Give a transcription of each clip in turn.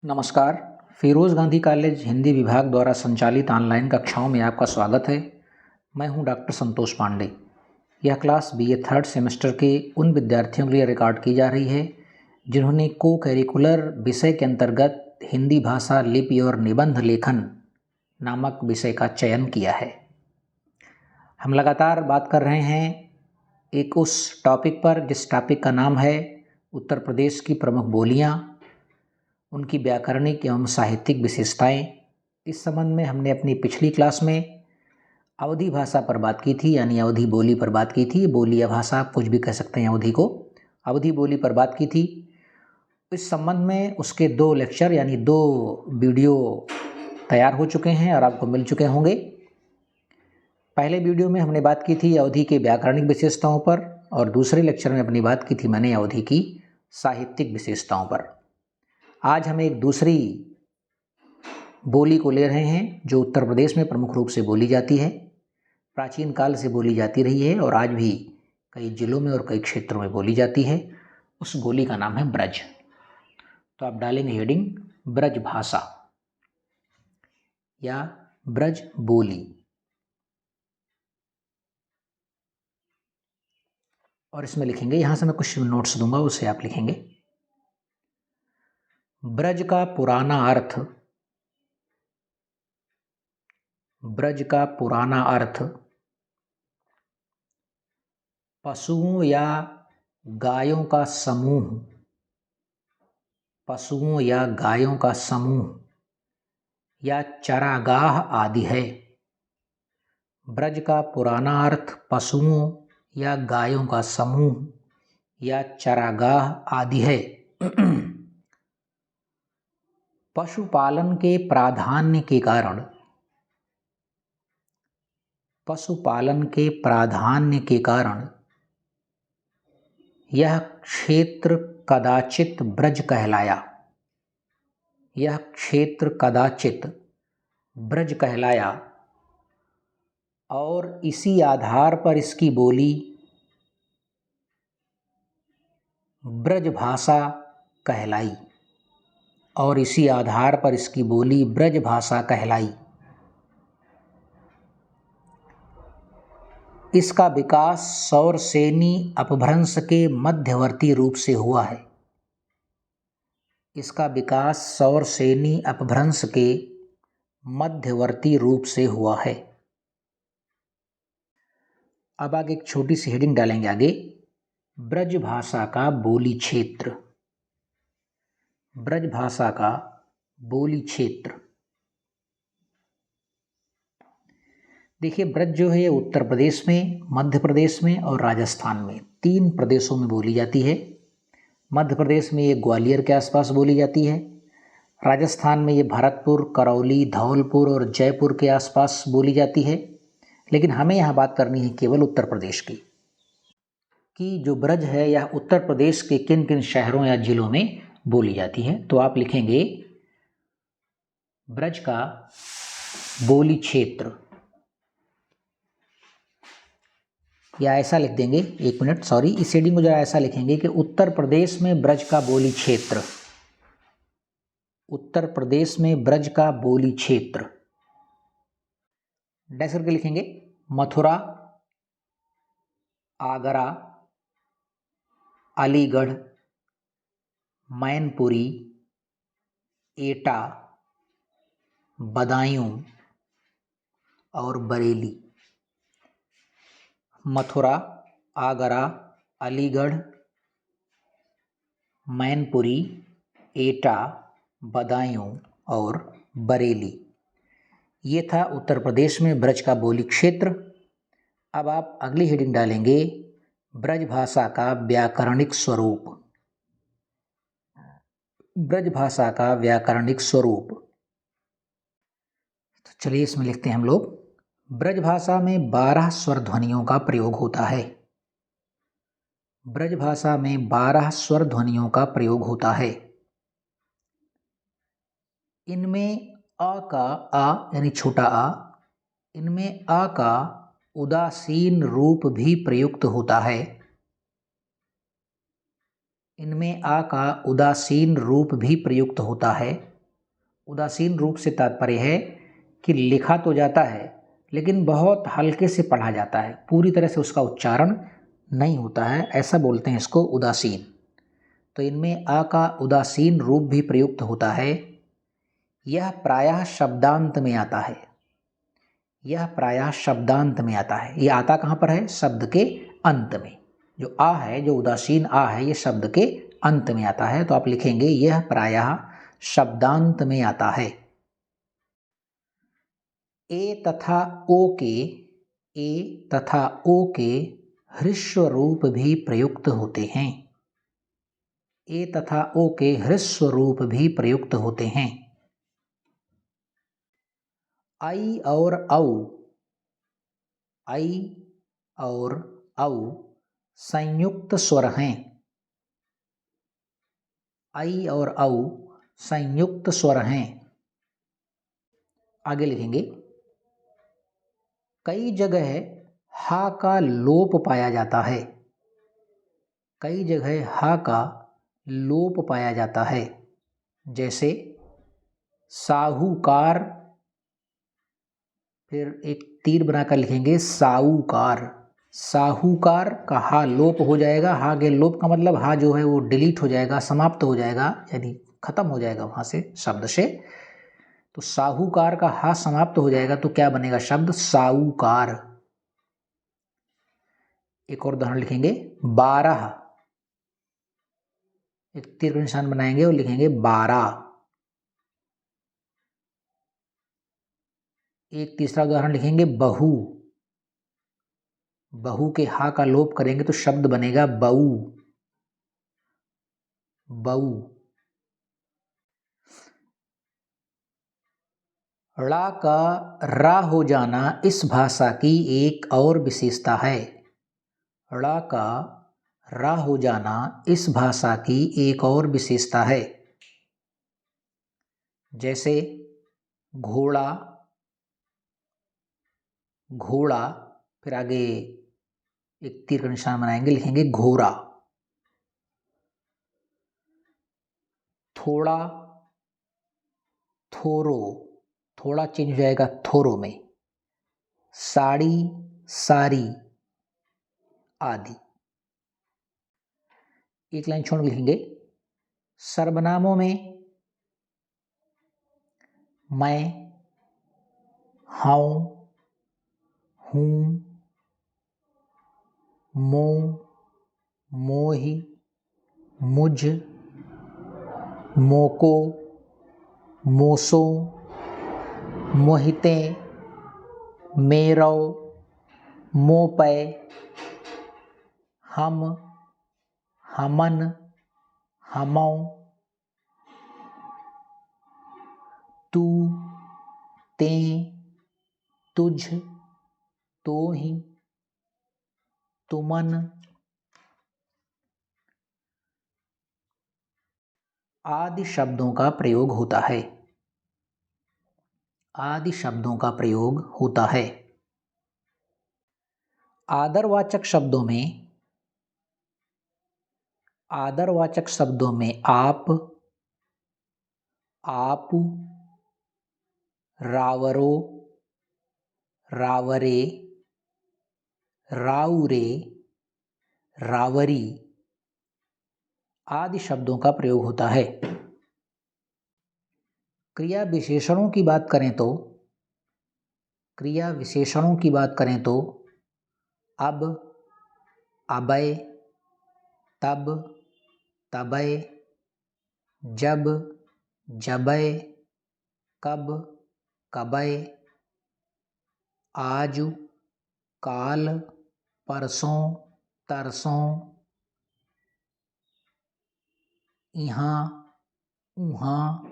नमस्कार। फिरोज़ गांधी कॉलेज हिंदी विभाग द्वारा संचालित ऑनलाइन कक्षाओं में आपका स्वागत है। मैं हूं डॉक्टर संतोष पांडे। यह क्लास बीए थर्ड सेमेस्टर के उन विद्यार्थियों के लिए रिकॉर्ड की जा रही है जिन्होंने को करिकुलर विषय के अंतर्गत हिंदी भाषा, लिपि और निबंध लेखन नामक विषय का चयन किया है। हम लगातार बात कर रहे हैं एक उस टॉपिक पर जिस टॉपिक का नाम है उत्तर प्रदेश की प्रमुख बोलियाँ, उनकी व्याकरणिक एवं साहित्यिक विशेषताएं। इस संबंध में हमने अपनी पिछली क्लास में अवधी भाषा पर बात की थी, यानी अवधी बोली पर बात की थी। बोली या भाषा आप कुछ भी कह सकते हैं, अवधी को अवधी बोली पर बात की थी। इस संबंध में उसके 2 लेक्चर यानी 2 वीडियो तैयार हो चुके हैं और आपको मिल चुके होंगे। पहले वीडियो में हमने बात की थी अवधी के व्याकरणिक विशेषताओं पर और दूसरे लेक्चर में अपनी बात की थी मैंने अवधी की साहित्यिक विशेषताओं पर। आज हम एक दूसरी बोली को ले रहे हैं जो उत्तर प्रदेश में प्रमुख रूप से बोली जाती है, प्राचीन काल से बोली जाती रही है और आज भी कई जिलों में और कई क्षेत्रों में बोली जाती है। उस बोली का नाम है ब्रज। तो आप डालेंगे हेडिंग ब्रज भाषा या ब्रज बोली, और इसमें लिखेंगे, यहाँ से मैं कुछ नोट्स दूंगा उसे आप लिखेंगे। ब्रज का पुराना अर्थ, ब्रज का पुराना अर्थ पशुओं या गायों का समूह, पशुओं या गायों का समूह या चरागाह आदि है। ब्रज का पुराना अर्थ पशुओं या गायों का समूह या चरागाह आदि है। पशुपालन के प्राधान्य के कारण, पशुपालन के प्राधान्य के कारण यह क्षेत्र कदाचित ब्रज कहलाया, यह क्षेत्र कदाचित ब्रज कहलाया और इसी आधार पर इसकी बोली ब्रज भाषा कहलाई, और इसी आधार पर इसकी बोली ब्रज भाषा कहलाई। इसका विकास सौरसेनी अपभ्रंश के मध्यवर्ती रूप से हुआ है। इसका विकास सौरसेनी अपभ्रंश के मध्यवर्ती रूप से हुआ है। अब आगे एक छोटी सी हेडिंग डालेंगे आगे, ब्रज भाषा का बोली क्षेत्र, ब्रज भाषा का बोली क्षेत्र। देखिए, ब्रज जो है उत्तर प्रदेश में, मध्य प्रदेश में और राजस्थान में 3 प्रदेशों में बोली जाती है। मध्य प्रदेश में ये ग्वालियर के आसपास बोली जाती है, राजस्थान में ये भरतपुर, करौली, धौलपुर और जयपुर के आसपास बोली जाती है। लेकिन हमें यहाँ बात करनी है केवल उत्तर प्रदेश की, कि जो ब्रज है यह उत्तर प्रदेश के किन किन शहरों या जिलों में बोली जाती है। तो आप लिखेंगे ब्रज का बोली क्षेत्र, या ऐसा लिख देंगे, एक मिनट सॉरी, इस हेडिंग को जरा ऐसा लिखेंगे कि उत्तर प्रदेश में ब्रज का बोली क्षेत्र, उत्तर प्रदेश में ब्रज का बोली क्षेत्र। डैश करके लिखेंगे मथुरा, आगरा, अलीगढ़, मैनपुरी, एटा, बदायूं और बरेली। मथुरा, आगरा, अलीगढ़, मैनपुरी, एटा, बदायूं और बरेली। ये था उत्तर प्रदेश में ब्रज का बोली क्षेत्र। अब आप अगली हेडिंग डालेंगे ब्रज भाषा का व्याकरणिक स्वरूप, ब्रज भाषा का व्याकरणिक स्वरूप। तो चलिए इसमें लिखते हैं हम लोग, ब्रज भाषा में 12 स्वर ध्वनियों का प्रयोग होता है। ब्रज भाषा में 12 स्वर ध्वनियों का प्रयोग होता है। इनमें अ का, आ यानी छोटा आ, इनमें अ का उदासीन रूप भी प्रयुक्त होता है। इनमें आ का उदासीन रूप भी प्रयुक्त होता है। उदासीन रूप से तात्पर्य है कि लिखा तो जाता है लेकिन बहुत हल्के से पढ़ा जाता है, पूरी तरह से उसका उच्चारण नहीं होता है, ऐसा बोलते हैं इसको उदासीन। तो इनमें आ का उदासीन रूप भी प्रयुक्त होता है। यह प्रायः शब्दांत में आता है। यह प्रायः शब्दांत में आता है। यह आता कहाँ पर है? शब्द के अंत में। जो आ है, जो उदासीन आ है, ये शब्द के अंत में आता है। तो आप लिखेंगे यह प्रायः शब्दांत में आता है। ए तथा ओ के ह्रस्व रूप भी प्रयुक्त होते हैं। ए तथा ओ के ह्रस्व रूप भी प्रयुक्त होते हैं। आई और औ संयुक्त स्वर हैं। आई और औ संयुक्त स्वर हैं। आगे लिखेंगे, कई जगह हा का लोप पाया जाता है। कई जगह हा का लोप पाया जाता है। जैसे साहूकार, फिर एक तीर बनाकर लिखेंगे साहूकार। साहूकार का हा लोप हो जाएगा। हा के लोप का मतलब हा जो है वो डिलीट हो जाएगा, समाप्त हो जाएगा, यानी खत्म हो जाएगा वहां से शब्द से। तो साहूकार का हा समाप्त हो जाएगा तो क्या बनेगा शब्द? साहूकार। एक और उदाहरण लिखेंगे, 12। एक तीर का निशान बनाएंगे और लिखेंगे 12। एक तीसरा उदाहरण लिखेंगे, बहु। बहु के हा का लोप करेंगे तो शब्द बनेगा बऊ। बऊ। ड़ा का रा हो जाना इस भाषा की एक और विशेषता है। ड़ा का रा हो जाना इस भाषा की एक और विशेषता है। जैसे घोड़ा, घोड़ा, फिर आगे एक तीर का निशान बनाएंगे, लिखेंगे घोड़ा। थोड़ा, थोरो, थोड़ा चेंज हो जाएगा थोरो में। साड़ी, सारी आदि। एक लाइन छोड़ लिखेंगे, सर्वनामों में मैं, हाउ, हूँ, मो, मोही, मुझ, मोको, मोसो, मोहिते, मेरो, मोपै, हम, हमन, हमौ, तू, तें, तुझ, तोहि, तुमन आदि शब्दों का प्रयोग होता है। आदि शब्दों का प्रयोग होता है। आदरवाचक शब्दों में, आदरवाचक शब्दों में आप, आपू, रावरो, रावरे, राउरे, रावरी आदि शब्दों का प्रयोग होता है। क्रिया विशेषणों की बात करें तो, क्रिया विशेषणों की बात करें तो अब, अबय, तब, तबय, जब, जबय, कब, कबय, आजु, काल, परसों, तरसों, इहाँ, उहाँ,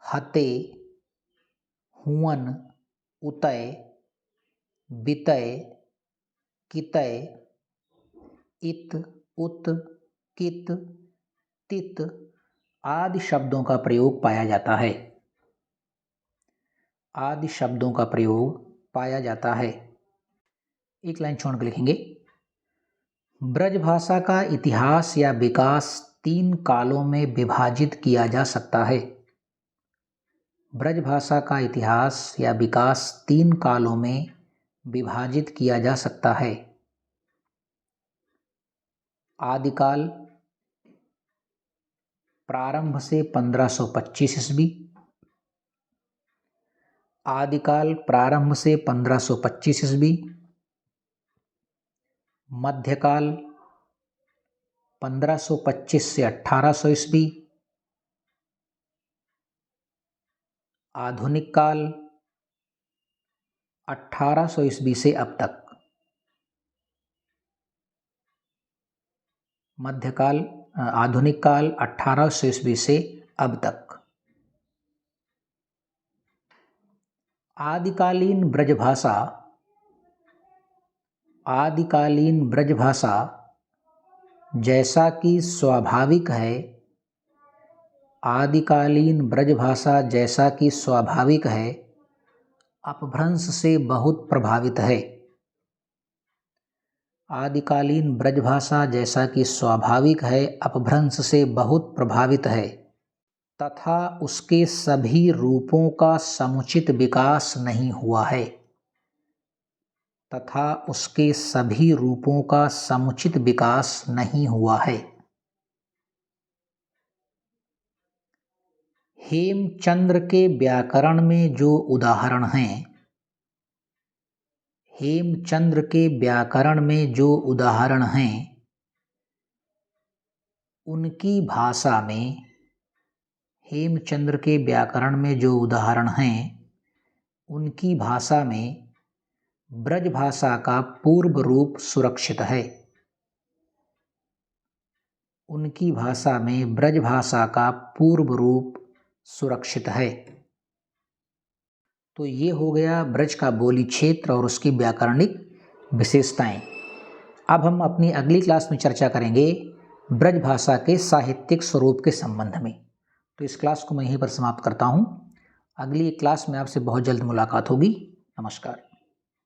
हते, हुअन, उतय, बितय, कितय, इत, उत, कित, तित आदि शब्दों का प्रयोग पाया जाता है। आदि शब्दों का प्रयोग पाया जाता है। एक लाइन छोड़ कर लिखेंगे, ब्रज भाषा का इतिहास या विकास 3 कालों में विभाजित किया जा सकता है। ब्रजभाषा का इतिहास या विकास 3 कालों में विभाजित किया जा सकता है। आदिकाल प्रारंभ से 1525 ईस्वी, आदिकाल प्रारंभ से 1525 ईस्वी, मध्यकाल 1525 से 1800 ईस्वी, आधुनिक काल 1800 ईस्वी से अब तक। मध्यकाल आधुनिक काल 1800 ईस्वी से अब तक। आदिकालीन ब्रजभाषा जैसा कि स्वाभाविक है, आदिकालीन ब्रजभाषा जैसा कि स्वाभाविक है अपभ्रंश से बहुत प्रभावित है। आदिकालीन ब्रजभाषा जैसा कि स्वाभाविक है अपभ्रंश से बहुत प्रभावित है तथा उसके सभी रूपों का समुचित विकास नहीं हुआ है। हेमचंद्र के व्याकरण में जो उदाहरण हैं, उनकी भाषा में ब्रजभाषा का पूर्व रूप सुरक्षित है। तो ये हो गया ब्रज का बोली क्षेत्र और उसकी व्याकरणिक विशेषताएं। अब हम अपनी अगली क्लास में चर्चा करेंगे ब्रज भाषा के साहित्यिक स्वरूप के संबंध में। तो इस क्लास को मैं यहीं पर समाप्त करता हूँ। अगली क्लास में आपसे बहुत जल्द मुलाकात होगी। नमस्कार।